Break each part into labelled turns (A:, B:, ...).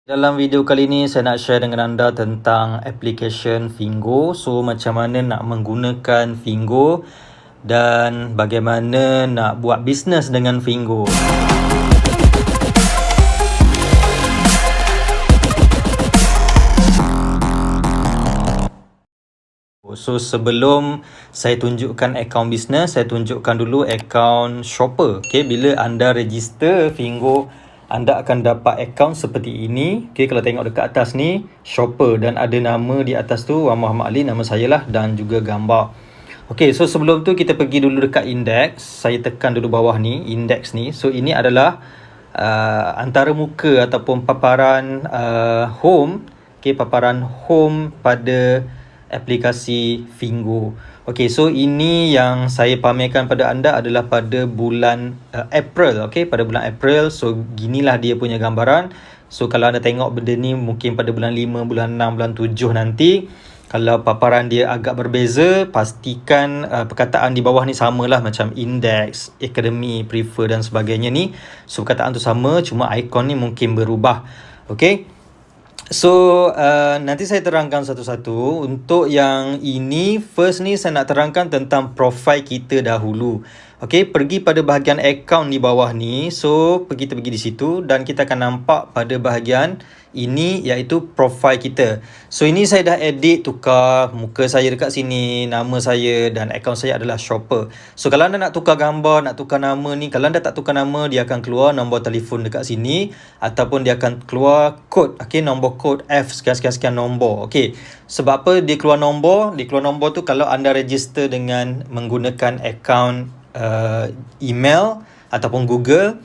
A: Dalam video kali ini saya nak share dengan anda tentang application Fingo. So macam mana nak menggunakan Fingo dan bagaimana nak buat bisnes dengan Fingo. So sebelum saya tunjukkan akaun bisnes, saya tunjukkan dulu akaun shopper. Okay, bila anda register Fingo, anda akan dapat akaun seperti ini. Okay, kalau tengok dekat atas ni, shopper, dan ada nama di atas tu, Wan Muhammad Ali, nama saya lah, dan juga gambar. Okay, so sebelum tu kita pergi dulu dekat index. Saya tekan dulu bawah ni, index ni. So ini adalah antara muka ataupun paparan home. Okay, paparan home pada aplikasi Fingo. Okey, so ini yang saya pamerkan pada anda adalah pada bulan April. Okey, pada bulan April. So ginilah dia punya gambaran. So kalau anda tengok benda ni mungkin pada bulan 5, bulan 6, bulan 7 nanti. Kalau paparan dia agak berbeza, pastikan perkataan di bawah ni samalah macam index, academy, prefer dan sebagainya ni. So perkataan tu sama, cuma ikon ni mungkin berubah. Okey. So nanti saya terangkan satu-satu. Untuk yang ini, first ni saya nak terangkan tentang profil kita dahulu. Okey, pergi pada bahagian akaun di bawah ni. So kita pergi di situ dan kita akan nampak pada bahagian ini iaitu profil kita. So ini saya dah edit, tukar muka saya dekat sini, nama saya, dan akaun saya adalah shopper. So kalau anda nak tukar gambar, nak tukar nama ni, kalau anda tak tukar nama, dia akan keluar nombor telefon dekat sini ataupun dia akan keluar kod. Okey, nombor kod F sekian-sekian nombor. Okey, sebab apa dia keluar nombor? Dia keluar nombor tu kalau anda register dengan menggunakan akaun email ataupun Google,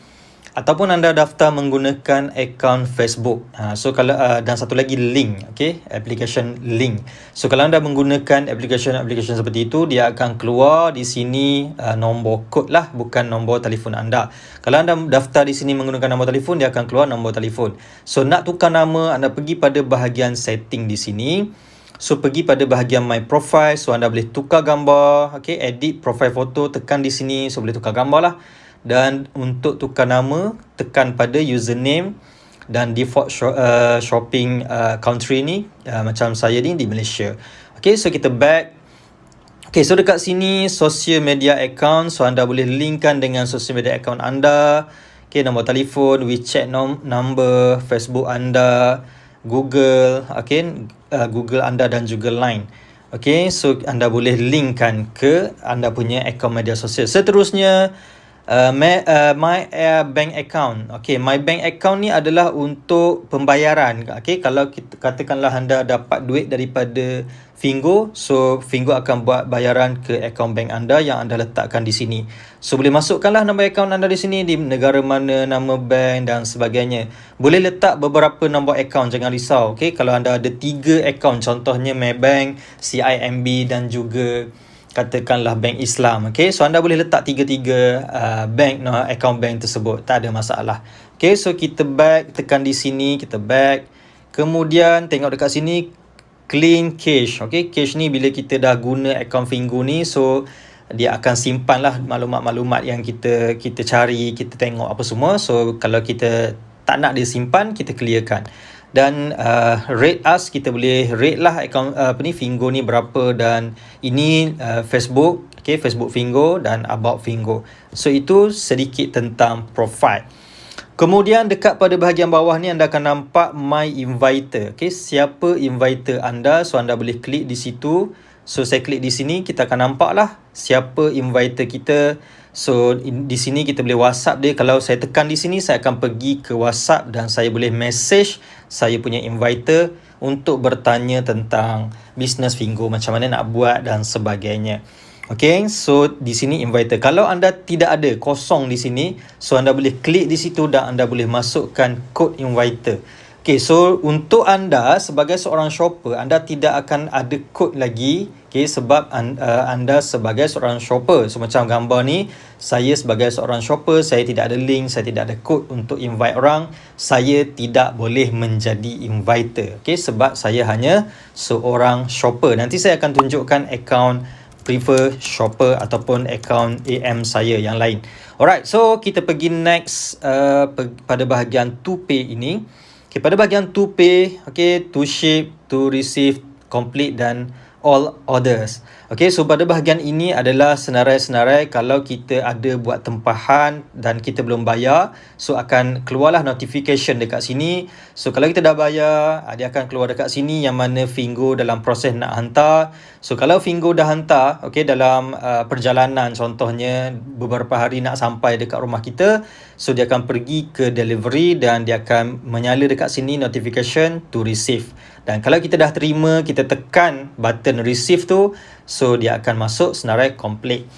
A: ataupun anda daftar menggunakan akaun Facebook. So kalau dan satu lagi link, okey, application link. So kalau anda menggunakan application seperti itu, dia akan keluar di sini nombor kod lah, bukan nombor telefon anda. Kalau anda daftar di sini menggunakan nombor telefon, dia akan keluar nombor telefon. So nak tukar nama, anda pergi pada bahagian setting di sini. So pergi pada bahagian my profile. So anda boleh tukar gambar, okey, edit profile foto, tekan di sini, so boleh tukar gambar lah. Dan untuk tukar nama, tekan pada username dan default shopping country ni, macam saya ni di Malaysia. Okay, so kita back. Okay, so dekat sini social media account. So anda boleh linkkan dengan social media account anda. Okay, nombor telefon, WeChat number, Facebook anda, Google, okay, Google anda dan juga Line. Okay, so anda boleh linkkan ke anda punya akaun media sosial. Seterusnya, my bank account. Okay, my bank account ni adalah untuk pembayaran. Okay, kalau kita, katakanlah anda dapat duit daripada Fingo, so Fingo akan buat bayaran ke akaun bank anda yang anda letakkan di sini. So boleh masukkanlah nombor akaun anda di sini, di negara mana, nama bank dan sebagainya. Boleh letak beberapa nombor akaun, jangan risau. Okay, kalau anda ada 3 akaun, contohnya Maybank, CIMB dan juga katakanlah bank Islam. Okay, so anda boleh letak 3 bank, account bank tersebut, tak ada masalah. Okay, so kita back, tekan di sini, kita back. Kemudian tengok dekat sini, clean cache. Okay, cache ni bila kita dah guna account Fingo ni, so dia akan simpan lah maklumat-maklumat yang kita cari, kita tengok apa semua. So kalau kita tak nak dia simpan, kita clearkan. Dan rate us, kita boleh rate lah akaun Fingo ni berapa. Dan ini Facebook, okay, Facebook Fingo dan About Fingo. So itu sedikit tentang profile. Kemudian dekat pada bahagian bawah ni anda akan nampak my inviter. Okay, siapa inviter anda? So anda boleh klik di situ. So saya klik di sini, kita akan nampak lah siapa inviter kita. So di sini kita boleh WhatsApp dia. Kalau saya tekan di sini, saya akan pergi ke WhatsApp dan saya boleh message saya punya inviter untuk bertanya tentang bisnes Fingo, macam mana nak buat dan sebagainya. Okay, so di sini inviter. Kalau anda tidak ada, kosong di sini, so anda boleh klik di situ dan anda boleh masukkan kod inviter. Okay, so untuk anda sebagai seorang shopper, anda tidak akan ada kod lagi. Okay, sebab anda sebagai seorang shopper. So macam gambar ni, saya sebagai seorang shopper, saya tidak ada link, saya tidak ada kod untuk invite orang. Saya tidak boleh menjadi inviter. Okay, sebab saya hanya seorang shopper. Nanti saya akan tunjukkan akaun prefer shopper ataupun akaun AM saya yang lain. Alright, so kita pergi next pada bahagian to pay ini. Okay, pada bahagian to pay, okay, to ship, to receive, complete dan all orders. Okay, so pada bahagian ini adalah senarai-senarai kalau kita ada buat tempahan dan kita belum bayar, so akan keluarlah notification dekat sini. So kalau kita dah bayar, dia akan keluar dekat sini yang mana Fingo dalam proses nak hantar. So kalau Fingo dah hantar, okay, dalam perjalanan contohnya beberapa hari nak sampai dekat rumah kita, so dia akan pergi ke delivery dan dia akan menyala dekat sini notification to receive. Dan kalau kita dah terima, kita tekan button receive tu, so dia akan masuk senarai complete.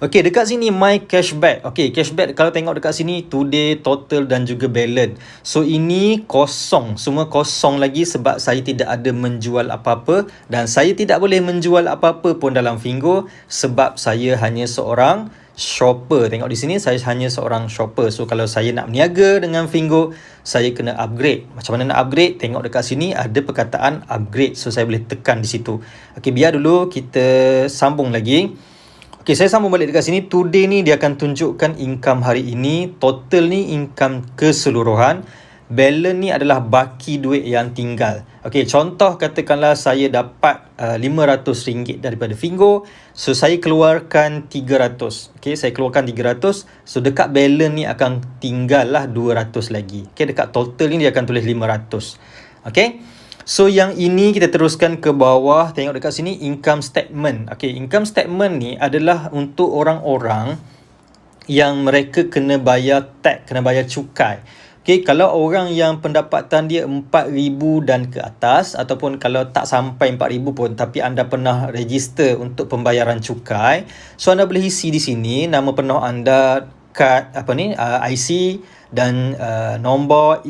A: Okey, dekat sini my cashback. Okey, cashback kalau tengok dekat sini today, total dan juga balance. So ini kosong, semua kosong lagi sebab saya tidak ada menjual apa-apa dan saya tidak boleh menjual apa-apa pun dalam Fingo sebab saya hanya seorang shopper. Tengok di sini saya hanya seorang shopper. So kalau saya nak berniaga dengan Fingo, saya kena upgrade. Macam mana nak upgrade? Tengok dekat sini ada perkataan upgrade. So saya boleh tekan di situ. Okey, biar dulu kita sambung lagi. Okey, saya sambung balik dekat sini. Today ni dia akan tunjukkan income hari ini. Total ni income keseluruhan. Balance ni adalah baki duit yang tinggal. Okey, contoh katakanlah saya dapat RM500 daripada Fingo. So saya keluarkan 300. Okey, saya keluarkan 300. So dekat balance ni akan tinggal lah 200 lagi. Okey, dekat total ni dia akan tulis 500. Okey. So yang ini kita teruskan ke bawah. Tengok dekat sini income statement. Okey, income statement ni adalah untuk orang-orang yang mereka kena bayar tax, kena bayar cukai. Okay, kalau orang yang pendapatan dia 4,000 dan ke atas ataupun kalau tak sampai 4,000 pun tapi anda pernah register untuk pembayaran cukai, so anda boleh isi di sini nama penuh anda, kad IC dan nombor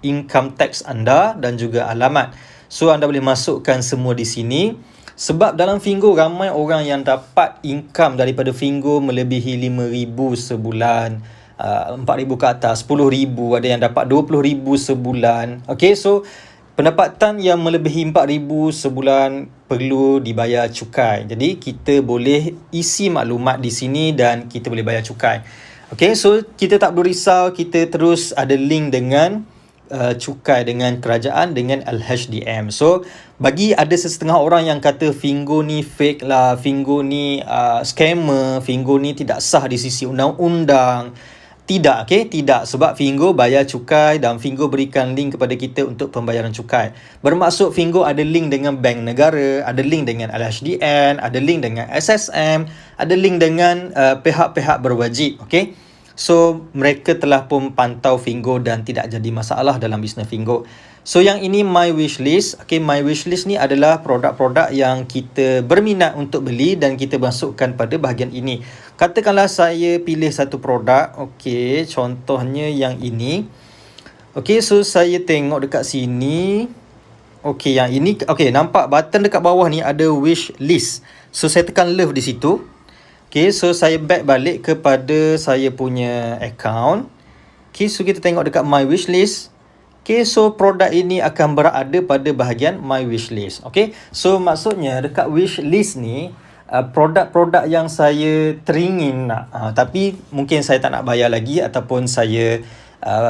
A: income tax anda dan juga alamat. So anda boleh masukkan semua di sini. Sebab dalam Fingo ramai orang yang dapat income daripada Fingo melebihi 5,000 sebulan, 4,000 ke atas, 10,000, ada yang dapat 20,000 sebulan. Okay, so pendapatan yang melebihi 4,000 sebulan perlu dibayar cukai. Jadi kita boleh isi maklumat di sini dan kita boleh bayar cukai. Okay, so kita tak perlu risau, kita terus ada link dengan cukai dengan kerajaan dengan LHDM. So bagi ada setengah orang yang kata Fingo ni fake lah, Fingo ni scammer, Fingo ni tidak sah di sisi undang-undang. Tidak, okay? Tidak. Sebab Fingo bayar cukai dan Fingo berikan link kepada kita untuk pembayaran cukai. Bermaksud Fingo ada link dengan bank negara, ada link dengan LHDN, ada link dengan SSM, ada link dengan pihak-pihak berwajib, okay? So mereka telah pun pantau Fingo dan tidak jadi masalah dalam bisnes Fingo. So yang ini my wish list. Okay, my wish list ni adalah produk-produk yang kita berminat untuk beli dan kita masukkan pada bahagian ini. Katakanlah saya pilih satu produk. Okay, contohnya yang ini. Okay, so saya tengok dekat sini. Okay, yang ini. Okay, nampak button dekat bawah ni ada wish list. So saya tekan love di situ. Okay, so saya back balik kepada saya punya account. Okay, so kita tengok dekat my wish list. Okay, so produk ini akan berada pada bahagian my wish list. Okay, so maksudnya dekat wish list ni produk-produk yang saya teringin nak, tapi mungkin saya tak nak bayar lagi ataupun saya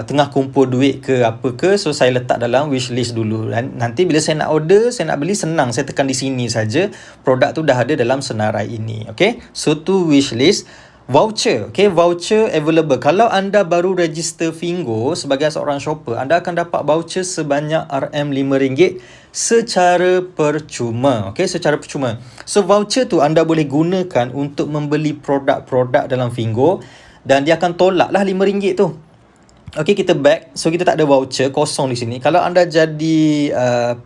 A: tengah kumpul duit ke apa ke, so saya letak dalam wish list dulu. Dan nanti bila saya nak order, saya nak beli, senang, saya tekan di sini saja, produk tu dah ada dalam senarai ini. Okay, so tu wish list. Voucher, okay, voucher available. Kalau anda baru register Fingo sebagai seorang shopper, anda akan dapat voucher sebanyak RM5 secara percuma. Okay, secara percuma. So voucher tu anda boleh gunakan untuk membeli produk-produk dalam Fingo dan dia akan tolak lah RM5 tu. Okay, kita back. So kita tak ada voucher, kosong di sini. Kalau anda jadi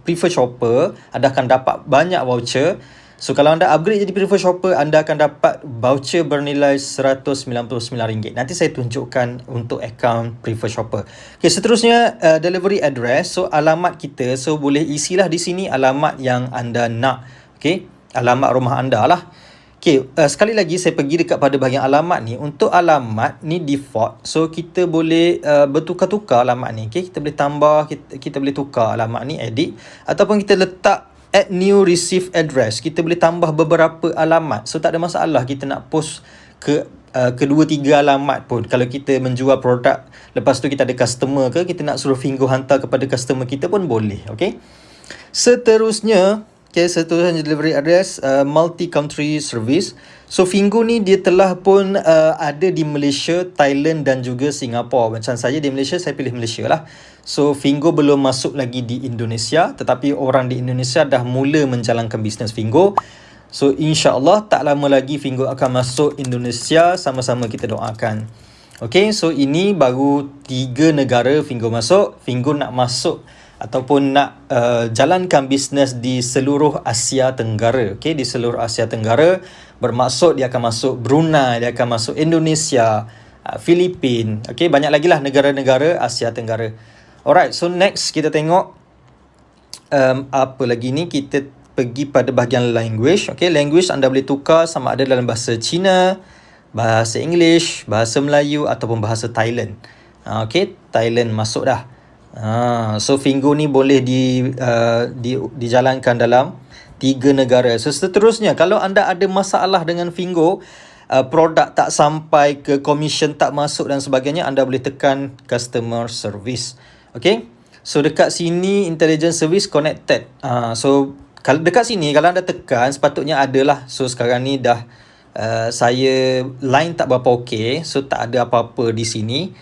A: prefer shopper, anda akan dapat banyak voucher. So kalau anda upgrade jadi prefer shopper, anda akan dapat voucher bernilai RM199. Nanti saya tunjukkan untuk account prefer shopper. Okay, seterusnya delivery address. So alamat kita, so boleh isilah di sini alamat yang anda nak. Okay, alamat rumah anda lah. Okay, sekali lagi saya pergi dekat pada bahagian alamat ni. Untuk alamat ni default. So kita boleh bertukar-tukar alamat ni. Okay, kita boleh tambah, kita boleh tukar alamat ni, edit. Ataupun kita letak add new receive address. Kita boleh tambah beberapa alamat. So tak ada masalah kita nak post ke kedua tiga alamat pun. Kalau kita menjual produk, lepas tu kita ada customer ke, kita nak suruh Fingo hantar kepada customer kita pun boleh. Okay. Seterusnya delivery address, multi-country service. So Fingo ni dia telah pun ada di Malaysia, Thailand dan juga Singapura. Macam saya di Malaysia, saya pilih Malaysia lah. So Fingo belum masuk lagi di Indonesia, tetapi orang di Indonesia dah mula menjalankan bisnes Fingo. So insya-Allah tak lama lagi Fingo akan masuk Indonesia, sama-sama kita doakan. Okay, so ini baru 3 negara Fingo masuk. Fingo nak masuk ataupun nak jalankan bisnes di seluruh Asia Tenggara. Okay, di seluruh Asia Tenggara bermaksud dia akan masuk Brunei, dia akan masuk Indonesia, Filipin. Okay, banyak lagi lah negara-negara Asia Tenggara. Alright, so next kita tengok apa lagi ni, kita pergi pada bahagian language. Okay, language anda boleh tukar sama ada dalam bahasa Cina, bahasa English, bahasa Melayu ataupun bahasa Thailand. Okay, Thailand masuk dah. So Fingo ni boleh dijalankan dalam 3 negara. So seterusnya, kalau anda ada masalah dengan Fingo, produk tak sampai ke, commission tak masuk dan sebagainya, anda boleh tekan customer service. Okay, so dekat sini intelligence service connected. So kalau dekat sini, kalau anda tekan, sepatutnya adalah. So sekarang ni dah saya line tak berapa okey, so tak ada apa-apa di sini.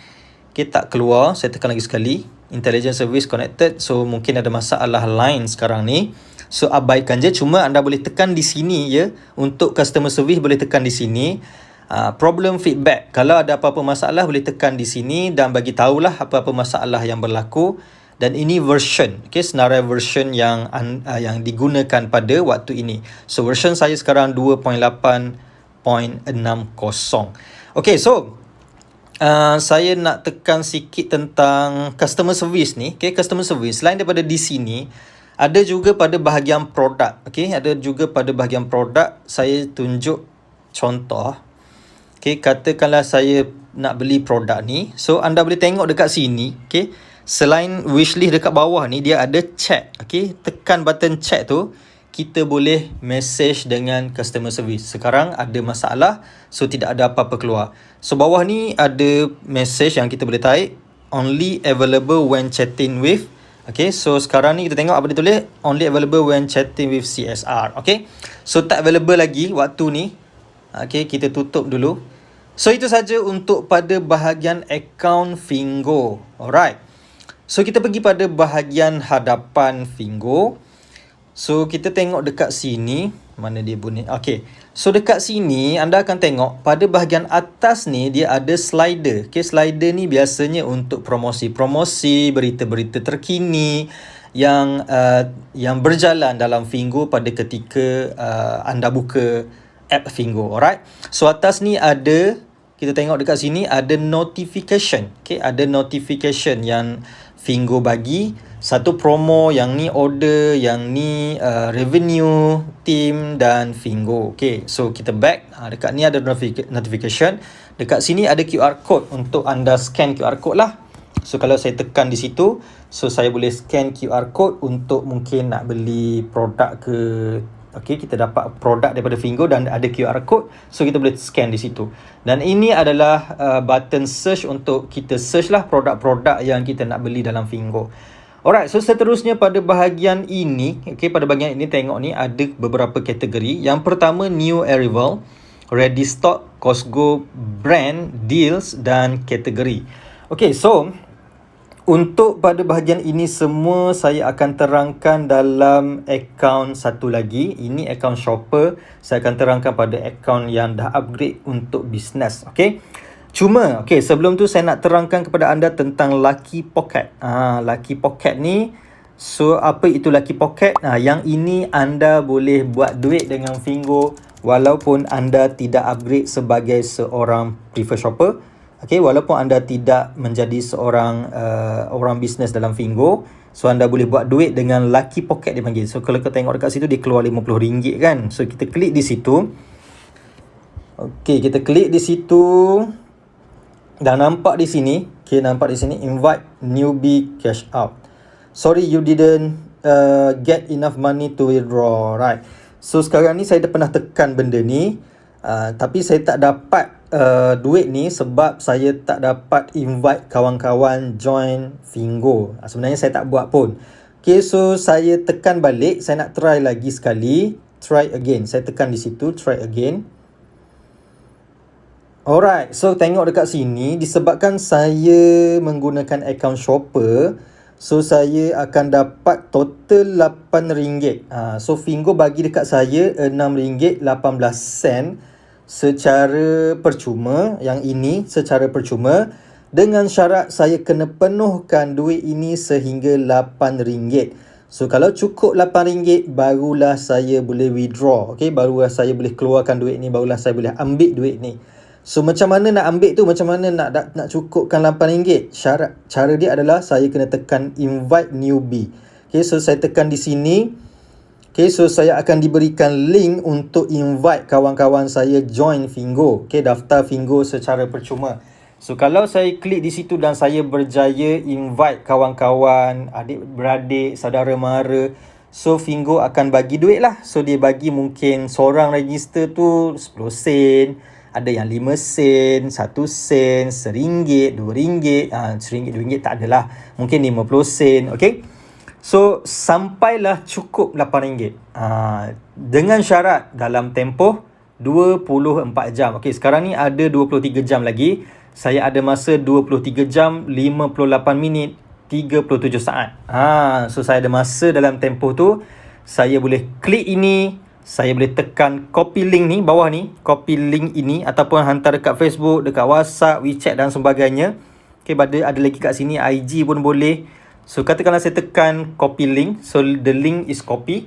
A: Okay, tak keluar. Saya tekan lagi sekali, intelligence service connected. So mungkin ada masalah line sekarang ni, so abaikan je. Cuma anda boleh tekan di sini ya. Untuk customer service boleh tekan di sini. Problem feedback, kalau ada apa-apa masalah boleh tekan di sini dan bagi tahulah apa-apa masalah yang berlaku. Dan ini version, okay, senarai version yang digunakan pada waktu ini. So version saya sekarang 2.8.60. Okay, so saya nak tekan sikit tentang customer service ni. Okay, customer service selain daripada di sini, ada juga pada bahagian produk. Okay, ada juga pada bahagian produk. Saya tunjuk contoh. Okay, katakanlah saya nak beli produk ni. So anda boleh tengok dekat sini. Okay, selain wishlist dekat bawah ni, dia ada chat. Okay, tekan button chat tu, kita boleh message dengan customer service. Sekarang ada masalah, so tidak ada apa-apa keluar. So bawah ni ada message yang kita boleh type, only available when chatting with. Okay, so sekarang ni kita tengok apa dia tulis, only available when chatting with CSR. Okay, so tak available lagi waktu ni. Okay, kita tutup dulu. So itu saja untuk pada bahagian account Fingo. Alright, so kita pergi pada bahagian hadapan Fingo. So kita tengok dekat sini, mana dia bunyi. Okay, so dekat sini anda akan tengok pada bahagian atas ni dia ada slider. Okay, slider ni biasanya untuk promosi-promosi, berita-berita terkini yang berjalan dalam Fingo pada ketika anda buka app Fingo. Alright, so atas ni ada, kita tengok dekat sini ada notification. Okay, ada notification yang Fingo bagi. Satu promo, yang ni order, yang ni revenue, team dan Fingo. Okay, so kita back. Dekat ni ada notification. Dekat sini ada QR code untuk anda scan QR code lah. So kalau saya tekan di situ, so saya boleh scan QR code untuk mungkin nak beli produk ke. Okay, kita dapat produk daripada Fingo dan ada QR code, so kita boleh scan di situ. Dan ini adalah button search untuk kita search lah produk-produk yang kita nak beli dalam Fingo. Alright, so seterusnya pada bahagian ini, okay, pada bahagian ini tengok ni ada beberapa kategori. Yang pertama new arrival, ready stock, Costco brand, deals dan kategori. Okay, so untuk pada bahagian ini semua saya akan terangkan dalam akaun satu lagi. Ini akaun shopper. Saya akan terangkan pada akaun yang dah upgrade untuk bisnes. Okay, cuma okay, sebelum tu saya nak terangkan kepada anda tentang Lucky Pocket. Lucky Pocket ni, so apa itu Lucky Pocket? Yang ini anda boleh buat duit dengan Fingo walaupun anda tidak upgrade sebagai seorang preferred shopper. Okay, walaupun anda tidak menjadi seorang orang bisnes dalam Fingo, so anda boleh buat duit dengan Lucky Pocket dia panggil. So kalau kita tengok dekat situ, dia keluar RM50 kan. So kita klik di situ. Okay, kita klik di situ. Dan nampak di sini, okay, nampak di sini invite newbie cash out. Sorry you didn't get enough money to withdraw. Right. So sekarang ni saya dah pernah tekan benda ni. Tapi saya tak dapat duit ni sebab saya tak dapat invite kawan-kawan join Fingo. Sebenarnya saya tak buat pun. Okay, so saya tekan balik. Saya nak try lagi sekali. Try again. Saya tekan di situ. Try again. Alright, so tengok dekat sini, disebabkan saya menggunakan akaun shopper, so saya akan dapat total RM8. So Fingo bagi dekat saya RM6.18 secara percuma. Yang ini secara percuma, dengan syarat saya kena penuhkan duit ini sehingga RM8. So kalau cukup RM8, barulah saya boleh withdraw. Okay, barulah saya boleh keluarkan duit ni, barulah saya boleh ambil duit ni. So macam mana nak ambil tu, macam mana nak cukupkan RM8? Cara dia adalah saya kena tekan invite newbie. Okay, so saya tekan di sini. Okay, so saya akan diberikan link untuk invite kawan-kawan saya join Fingo. Okay, daftar Fingo secara percuma. So kalau saya klik di situ dan saya berjaya invite kawan-kawan, adik-beradik, saudara mara, so Fingo akan bagi duit lah. So dia bagi mungkin seorang register tu 10 sen, ada yang 5 sen, 1 sen, RM1, RM2, RM1, RM2 tak adalah. Mungkin 50 sen, okay. So, sampailah cukup RM8. Dengan syarat dalam tempoh 24 jam. Okay, sekarang ni ada 23 jam lagi. Saya ada masa 23 jam, 58 minit, 37 saat. So, saya ada masa dalam tempoh tu. Saya boleh klik ini. Saya boleh tekan copy link ni, bawah ni, copy link ini, ataupun hantar dekat Facebook, dekat WhatsApp, WeChat dan sebagainya. Okay, ada lagi kat sini, IG pun boleh. So, katakanlah saya tekan copy link. So, the link is copy.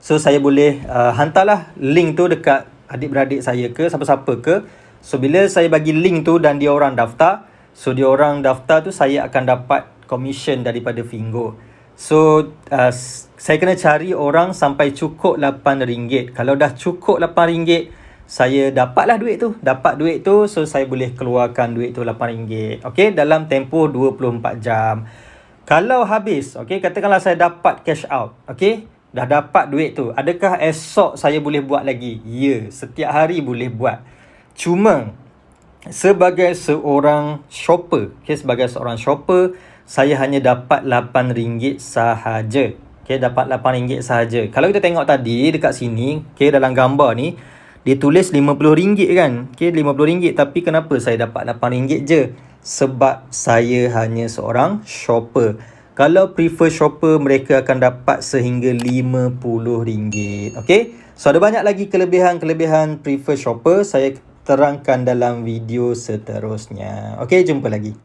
A: So, saya boleh hantarlah link tu dekat adik-beradik saya ke, siapa-siapa ke. So, bila saya bagi link tu dan dia orang daftar, so, dia orang daftar tu, saya akan dapat commission daripada Fingo. So, saya kena cari orang sampai cukup RM8. Kalau dah cukup RM8, saya dapatlah duit tu. Dapat duit tu, so saya boleh keluarkan duit tu RM8. Okay, dalam tempoh 24 jam. Kalau habis, okay, katakanlah saya dapat cash out. Okay, dah dapat duit tu. Adakah esok saya boleh buat lagi? Ya, setiap hari boleh buat. Cuma, sebagai seorang shopper, okay, sebagai seorang shopper, saya hanya dapat RM8 sahaja. Okay, dapat RM8 sahaja. Kalau kita tengok tadi dekat sini, okay, dalam gambar ni, dia tulis RM50 kan. Okay, RM50. Tapi kenapa saya dapat RM8 je? Sebab saya hanya seorang shopper. Kalau prefer shopper, mereka akan dapat sehingga RM50. Okay, so ada banyak lagi kelebihan-kelebihan prefer shopper. Saya terangkan dalam video seterusnya. Okay, jumpa lagi.